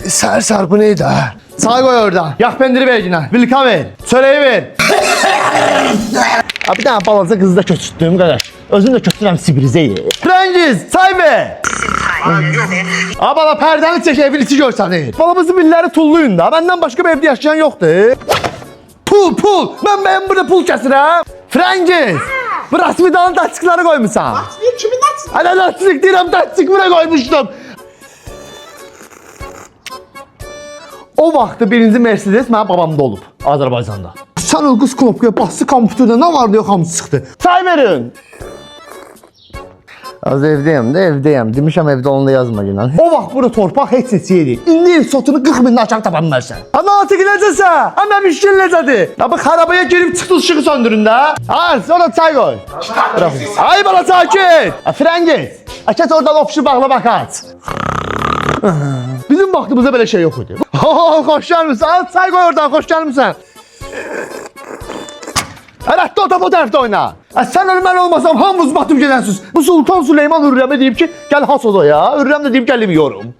Sər bu neydi ha? Çay koy oradan. Yak pendiri ver yine. Vilka ver. Çöreği ver. Bir tane balaca kızı da köçüttüğüm kadar. Özüm de köçürəm Sibirizeyi. Prengiz, çay ver. Bana perdəni çək evin içi görsənir. Balamızın billəri tulluyun da. Benden başka bir evde yaşayan yoktur. Pul. Ben burada pul kəsirəm. Prengiz. Bu Rasmidanın daçıkları koymuşsan. Daçık kimin daçık? Ana daçık deyirəm, daçık buraya koymuştum. O vaxtı birinci Mercedes mənim babamda olub Azərbaycanda. Sən o qız knopkaya bastı kompüterdə nə vardı yox hamısı çıxdı. Çay verin. Az evdeyim. Demişəm evdə onunla yazma yine. O vaxt burada torpaq heç seçiydi. İndi sotunu 40 bin aşağı tapanmazsan. Ana artık necəsə? Ama müşkil necədir? Ya bu xarabaya girip çıxdı ışığı söndürün də. Sonra çay koy. Ay bana sakin. Frengiz. Keç oradan ofşu bağla bak aç. Bizim vaxtımızda böyle şey yok idi. Hoş gelmişsin. Al çay koy oradan. Hoş gelmişsin. Evet, o tərəfdə oyna. Sən ölmən olmasam hamınız batıb gedənsiniz. Bu Sultan Süleyman Hürrəmə deyib ki, gəl has oda ya. Hürrəm də deyib gəlim yorum.